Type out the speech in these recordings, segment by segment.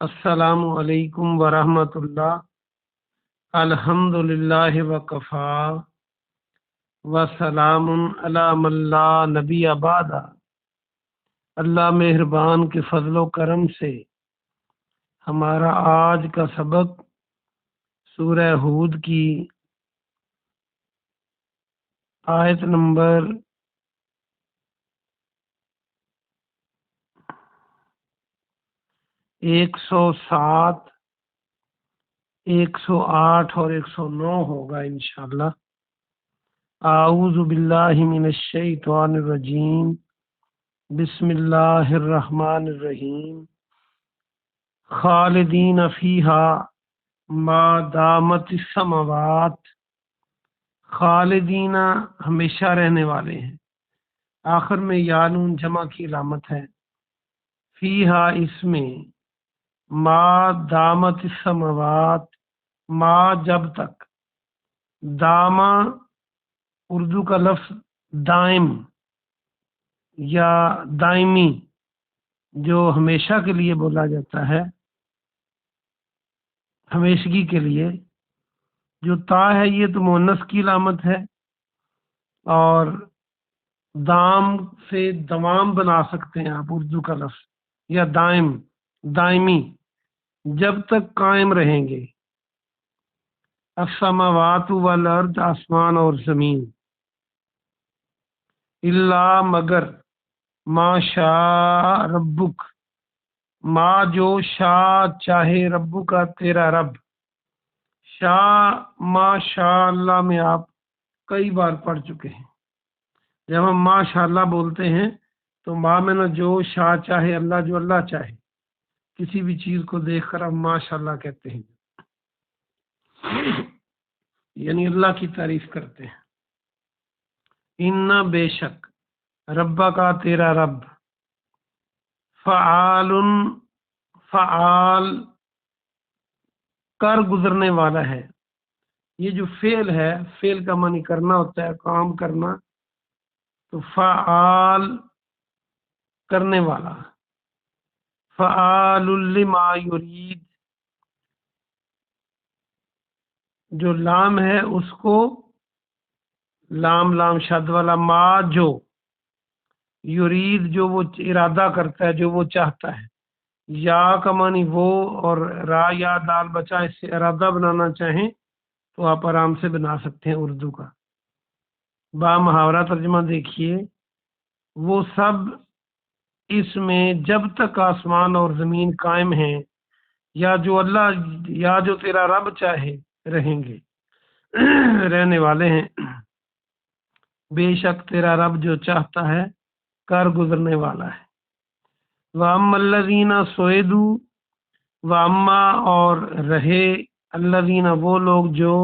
السلام علیکم ورحمۃ اللہ۔ الحمد للہ وکفا وسلام علی من لا نبی بعد۔ اللہ مہربان کے فضل و کرم سے ہمارا آج کا سبق سورہ ہود کی آیت نمبر 107، 108 اور 109 ہوگا انشاءاللہ۔ اعوذ باللہ من الشیطان الرجیم، بسم اللہ الرحمن الرحیم۔ خالدین فیہا ما دامت السماوات، خالدین ہمیشہ رہنے والے ہیں، آخر میں یا نون جمع کی علامت ہے، فیہا اس میں، ما دامت السماوات، ما جب تک، داما اردو کا لفظ دائم یا دائمی جو ہمیشہ کے لیے بولا جاتا ہے، ہمیشگی کے لیے، جو تا ہے یہ تو مؤنث کی علامت ہے، اور دام سے دوام بنا سکتے ہیں آپ اردو کا لفظ، یا دائم، دائمی، جب تک قائم رہیں گے۔ السماوات والارض، آسمان اور زمین، الا مگر، ما شاء ربک، ما جو شاء چاہے، ربو کا تیرا رب، شاء ما شاء اللہ میں آپ کئی بار پڑھ چکے ہیں۔ جب ہم ماشاء اللہ بولتے ہیں تو ما میں نہ جو شاء چاہے اللہ، جو اللہ چاہے، کسی بھی چیز کو دیکھ کر ہم ماشاء اللہ کہتے ہیں، یعنی اللہ کی تعریف کرتے ہیں۔ ان بے شک، ربا کا تیرا رب، فعال، فعال کر گزرنے والا ہے۔ یہ جو فعل ہے، فعل کا معنی کرنا ہوتا ہے، کام کرنا، تو فعال کرنے والا، فعال لما یرید، جو لام ہے اس کو لام شد والا، ما جو، یرید جو وہ ارادہ کرتا ہے، جو وہ چاہتا ہے، یا کا معنی وہ، اور را یا دال بچا، اس سے ارادہ بنانا چاہیں تو آپ آرام سے بنا سکتے ہیں اردو کا۔ با محاورہ ترجمہ دیکھیے، وہ سب اس میں جب تک آسمان اور زمین قائم ہیں، یا جو اللہ، یا جو تیرا رب چاہے رہیں گے، رہنے والے ہیں۔ بے شک تیرا رب جو چاہتا ہے کر گزرنے والا ہے۔ وَأَمَّا الَّذِينَ سُعِدُوا، وَأَمَّا اور رہے، الَّذِينَ وہ لوگ جو،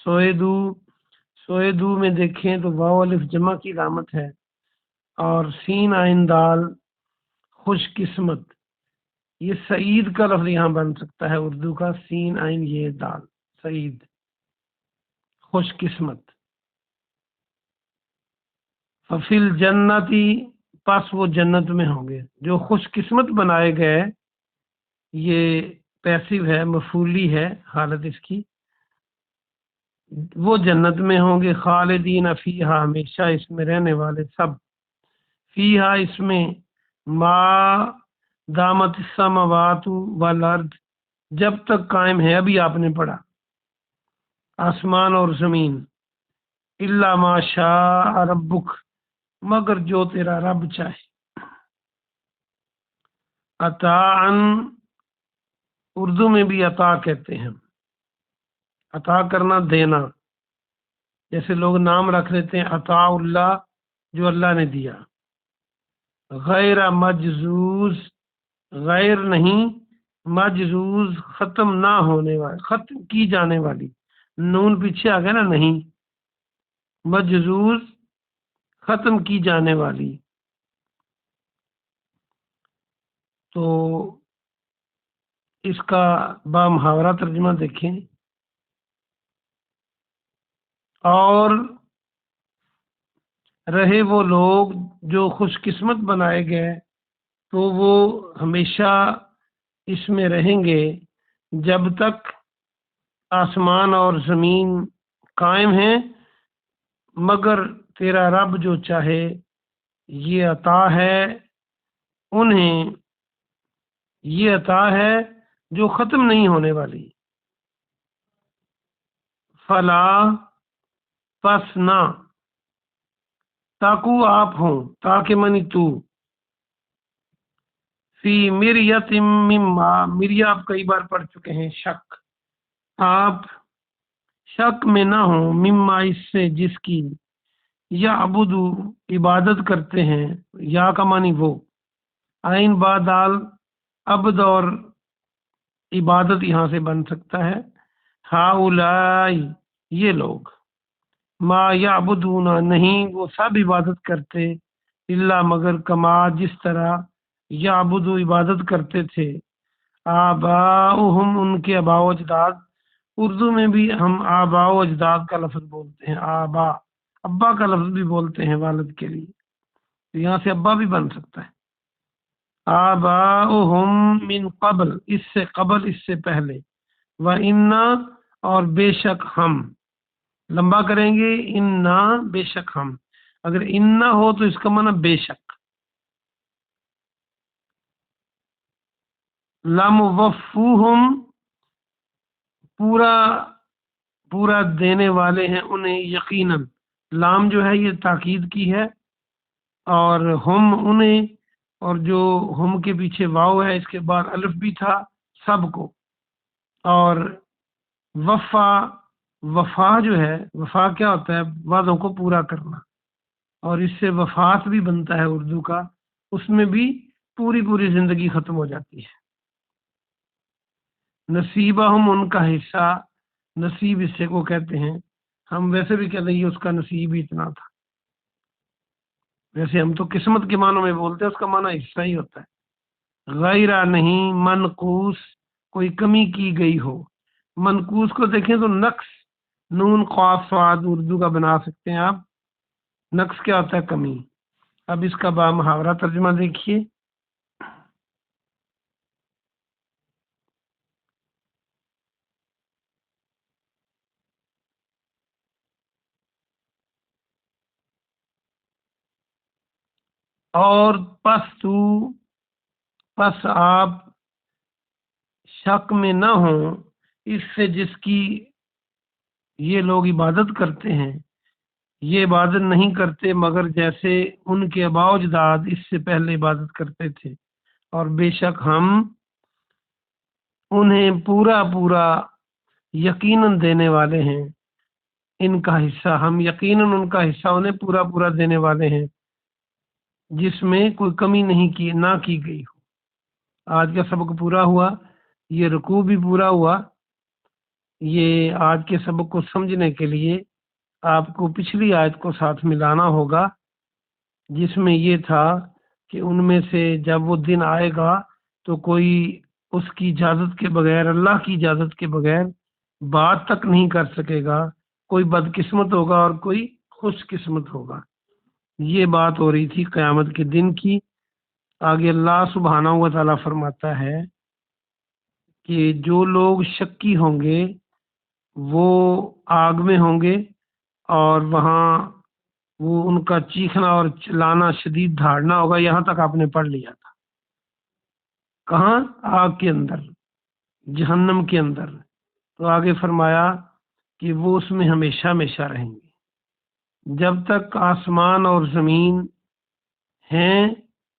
سُعِدُوا میں دیکھیں تو واو الف جمع کی علامت ہے، اور سین عین دال خوش قسمت، یہ سعید کا لفظ یہاں بن سکتا ہے اردو کا، سین عین یہ دال، سعید، خوش قسمت۔ ففی الجنتی، پس وہ جنت میں ہوں گے، جو خوش قسمت بنائے گئے، یہ پیسو ہے، مفعولی ہے حالت اس کی، وہ جنت میں ہوں گے، خالدین فیہا ہمیشہ اس میں رہنے والے سب، فیہا اس میں، ما دامت السماوات والارض جب تک قائم ہے، ابھی آپ نے پڑھا، آسمان اور زمین، الا ما شاء ربک مگر جو تیرا رب چاہے۔ عطاءً اردو میں بھی عطا کہتے ہیں، عطا کرنا، دینا، جیسے لوگ نام رکھ لیتے ہیں عطاء اللہ، جو اللہ نے دیا، غیر مجزوز، غیر نہیں، مجزوز ختم نہ ہونے والی، ختم کی جانے والی، نون پیچھے آ گیا نا، نہیں، مجزوز ختم کی جانے والی۔ تو اس کا با محاورہ ترجمہ دیکھیں، اور رہے وہ لوگ جو خوش قسمت بنائے گئے تو وہ ہمیشہ اس میں رہیں گے جب تک آسمان اور زمین قائم ہیں، مگر تیرا رب جو چاہے یہ عطا ہے انہیں، یہ عطا ہے جو ختم نہیں ہونے والی۔ فلا، پس نہ، تاکو آپ ہوں، تاکہ منی تو، فی مریت مما، مریا آپ کئی بار پڑھ چکے ہیں، شک، آپ شک میں نہ ہوں، مما اس سے جس کی، یا ابدو عبادت کرتے ہیں، یا کا معنی وہ، آئین بادال عبد اور عبادت یہاں سے بن سکتا ہے، ہاؤلائی یہ لوگ، ما یعبدون نہیں وہ سب عبادت کرتے، الا مگر کما جس طرح یعبدو عبادت کرتے تھے، آباؤہم ان کے آباء و اجداد۔ اردو میں بھی ہم آباء و اجداد کا لفظ بولتے ہیں، آبا، ابا کا لفظ بھی بولتے ہیں والد کے لیے، تو یہاں سے ابا بھی بن سکتا ہے۔ آباؤہم من قبل اس سے قبل، اس سے پہلے، وَإِنَّا اور بے شک ہم، لمبا کریں گے، انا بے شک ہم، اگر انا ہو تو اس کا معنی بے شک، لَمُوَفُّوهُم پورا پورا دینے والے ہیں انہیں، یقیناً، لام جو ہے یہ تاکید کی ہے، اور ہم انہیں، اور جو ہم کے پیچھے واو ہے اس کے بعد الف بھی تھا، سب کو، اور وفا، وفا جو ہے، وفا کیا ہوتا ہے؟ وعدوں کو پورا کرنا، اور اس سے وفات بھی بنتا ہے اردو کا، اس میں بھی پوری پوری زندگی ختم ہو جاتی ہے۔ نصیبہ ہم ان کا حصہ، نصیب حصے کو کہتے ہیں، ہم ویسے بھی کہتے ہیں اس کا نصیب ہی اتنا تھا، ویسے ہم تو قسمت کے معنوں میں بولتے ہیں، اس کا معنی حصہ ہی ہوتا ہے۔ غیرہ نہیں، منقوص کوئی کمی کی گئی ہو، منقوص کو دیکھیں تو نقص، نون قاف صاد اردو کا بنا سکتے ہیں آپ، نقص کیا ہوتا ہے؟ کمی۔ اب اس کا با محاورہ ترجمہ دیکھیے، اور پس آپ شک میں نہ ہوں اس سے جس کی یہ لوگ عبادت کرتے ہیں، یہ عبادت نہیں کرتے مگر جیسے ان کے آباء و اجداد اس سے پہلے عبادت کرتے تھے، اور بے شک ہم انہیں پورا پورا یقیناً دینے والے ہیں، ان کا حصہ، ہم یقیناً ان کا حصہ انہیں پورا پورا دینے والے ہیں، جس میں کوئی کمی نہیں کی، نہ کی گئی ہو۔ آج کا سبق پورا ہوا، یہ رکوع بھی پورا ہوا۔ یہ آج کے سبق کو سمجھنے کے لیے آپ کو پچھلی آیت کو ساتھ ملانا ہوگا، جس میں یہ تھا کہ ان میں سے جب وہ دن آئے گا تو کوئی اس کی اجازت کے بغیر، اللہ کی اجازت کے بغیر بات تک نہیں کر سکے گا، کوئی بدقسمت ہوگا اور کوئی خوش قسمت ہوگا۔ یہ بات ہو رہی تھی قیامت کے دن کی۔ آگے اللہ سبحانہ و تعالیٰ فرماتا ہے کہ جو لوگ شکی ہوں گے وہ آگ میں ہوں گے، اور وہاں وہ ان کا چیخنا اور چلانا شدید دھاڑنا ہوگا، یہاں تک آپ نے پڑھ لیا تھا۔ کہاں؟ آگ کے اندر، جہنم کے اندر۔ تو آگے فرمایا کہ وہ اس میں ہمیشہ ہمیشہ رہیں گے جب تک آسمان اور زمین ہیں،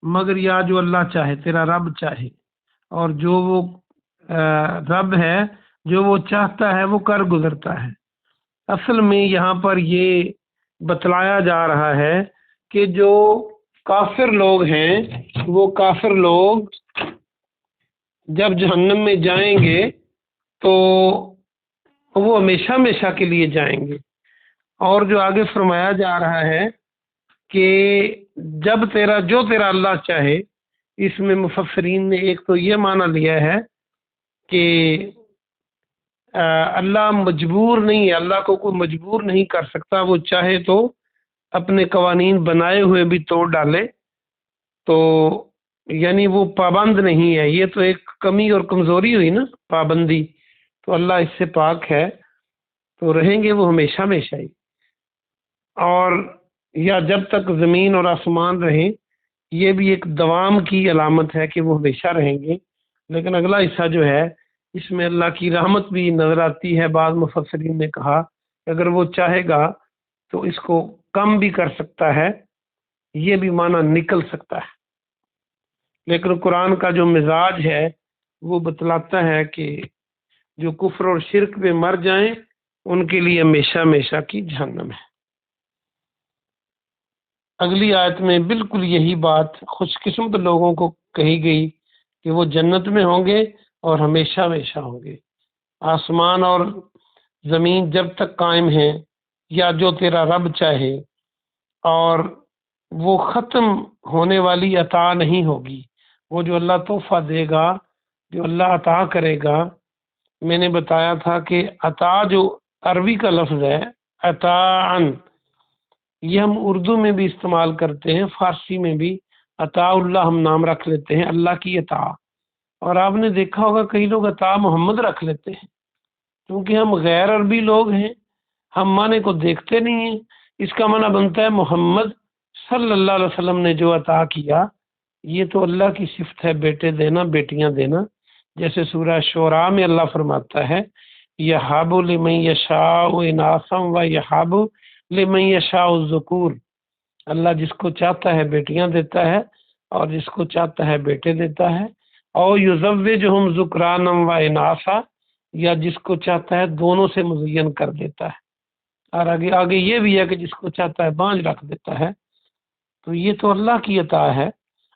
مگر یا جو اللہ چاہے، تیرا رب چاہے، اور جو وہ رب ہے جو وہ چاہتا ہے وہ کر گزرتا ہے۔ اصل میں یہاں پر یہ بتلایا جا رہا ہے کہ جو کافر لوگ ہیں، وہ کافر لوگ جب جہنم میں جائیں گے تو وہ ہمیشہ ہمیشہ کے لیے جائیں گے، اور جو آگے فرمایا جا رہا ہے کہ جب جو تیرا اللہ چاہے، اس میں مفسرین نے ایک تو یہ معنی لیا ہے کہ اللہ مجبور نہیں ہے، اللہ کو کوئی مجبور نہیں کر سکتا، وہ چاہے تو اپنے قوانین بنائے ہوئے بھی توڑ ڈالے۔ تو یعنی وہ پابند نہیں ہے، یہ تو ایک کمی اور کمزوری ہوئی نا، پابندی، تو اللہ اس سے پاک ہے، تو رہیں گے وہ ہمیشہ ہمیشہ ہی، اور یا جب تک زمین اور آسمان رہیں، یہ بھی ایک دوام کی علامت ہے کہ وہ ہمیشہ رہیں گے۔ لیکن اگلا حصہ جو ہے اس میں اللہ کی رحمت بھی نظر آتی ہے۔ بعض مفسرین نے کہا کہ اگر وہ چاہے گا تو اس کو کم بھی کر سکتا ہے، یہ بھی معنی نکل سکتا ہے، لیکن قرآن کا جو مزاج ہے وہ بتلاتا ہے کہ جو کفر اور شرک پہ مر جائیں ان کے لیے ہمیشہ ہمیشہ کی جہنم ہے۔ اگلی آیت میں بالکل یہی بات خوش قسمت لوگوں کو کہی گئی کہ وہ جنت میں ہوں گے اور ہمیشہ ہمیشہ ہوں گے۔ آسمان اور زمین جب تک قائم ہیں یا جو تیرا رب چاہے، اور وہ ختم ہونے والی عطا نہیں ہوگی، وہ جو اللہ تحفہ دے گا، جو اللہ عطا کرے گا۔ میں نے بتایا تھا کہ عطا جو عربی کا لفظ ہے عطاءً، یہ ہم اردو میں بھی استعمال کرتے ہیں، فارسی میں بھی عطا اللہ ہم نام رکھ لیتے ہیں، اللہ کی عطا۔ اور آپ نے دیکھا ہوگا کئی لوگ عطا محمد رکھ لیتے ہیں، کیونکہ ہم غیر عربی لوگ ہیں، ہم معنی کو دیکھتے نہیں ہیں۔ اس کا معنی بنتا ہے محمد صلی اللہ علیہ وسلم نے جو عطا کیا، یہ تو اللہ کی صفت ہے، بیٹے دینا، بیٹیاں دینا۔ جیسے سورہ شعراء میں اللہ فرماتا ہے یہاب لمن یشاء اناثا و یہاب لمن یشاء الذکور، اللہ جس کو چاہتا ہے بیٹیاں دیتا ہے اور جس کو چاہتا ہے بیٹے دیتا ہے، اور یزوجہم ذکرانا و اناثا، یا جس کو چاہتا ہے دونوں سے مزین کر دیتا ہے، اور آگے یہ بھی ہے کہ جس کو چاہتا ہے بانجھ رکھ دیتا ہے۔ تو یہ تو اللہ کی عطا ہے۔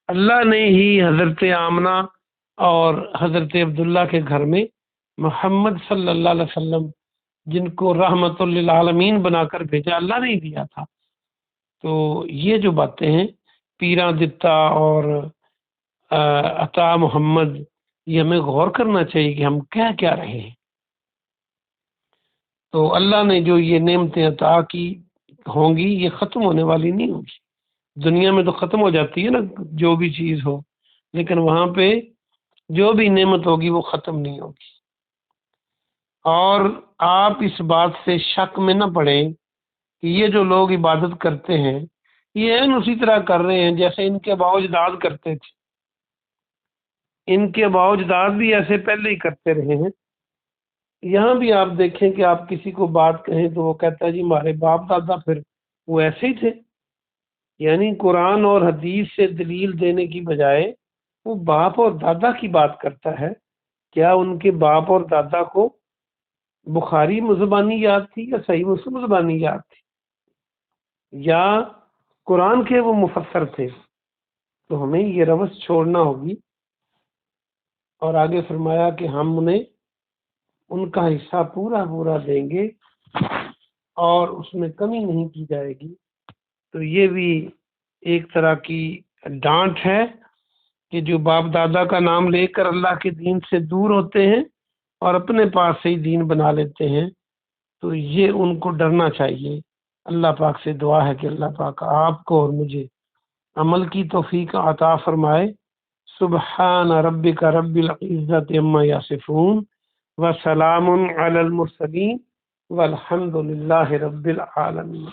اللہ نے ہی حضرت آمنہ اور حضرت عبداللہ کے گھر میں محمد صلی اللہ علیہ وسلم، جن کو رحمت للعالمین بنا کر بھیجا، اللہ نے ہی دیا تھا۔ تو یہ جو باتیں ہیں پیراں دتا اور عطا محمد، یہ ہمیں غور کرنا چاہیے کہ ہم کیا رہے ہیں۔ تو اللہ نے جو یہ نعمتیں عطا کی ہوں گی، یہ ختم ہونے والی نہیں ہوں گی۔ دنیا میں تو ختم ہو جاتی ہے نا جو بھی چیز ہو، لیکن وہاں پہ جو بھی نعمت ہوگی وہ ختم نہیں ہوگی۔ اور آپ اس بات سے شک میں نہ پڑیں کہ یہ جو لوگ عبادت کرتے ہیں یہ اسی طرح کر رہے ہیں جیسے ان کے آباء و اجداد کرتے تھے۔ ان کے آباء و اجداد بھی ایسے پہلے ہی کرتے رہے ہیں۔ یہاں بھی آپ دیکھیں کہ آپ کسی کو بات کہیں تو وہ کہتا ہے جی ہمارے باپ دادا پھر وہ ایسے ہی تھے۔ یعنی قرآن اور حدیث سے دلیل دینے کی بجائے وہ باپ اور دادا کی بات کرتا ہے۔ کیا ان کے باپ اور دادا کو بخاری زبانی یاد تھی یا صحیح مسلم زبانی یاد تھی، یا قرآن کے وہ مفسر تھے؟ تو ہمیں یہ روش چھوڑنا ہوگی۔ اور آگے فرمایا کہ ہم انہیں ان کا حصہ پورا دیں گے اور اس میں کمی نہیں کی جائے گی۔ تو یہ بھی ایک طرح کی ڈانٹ ہے کہ جو باپ دادا کا نام لے کر اللہ کے دین سے دور ہوتے ہیں اور اپنے پاس سے ہی دین بنا لیتے ہیں، تو یہ ان کو ڈرنا چاہیے۔ اللہ پاک سے دعا ہے کہ اللہ پاک آپ کو اور مجھے عمل کی توفیق عطا فرمائے۔ سبحان ربک رب العزت عما یصفون وسلام علی المرسلین والحمد للہ رب العالمین۔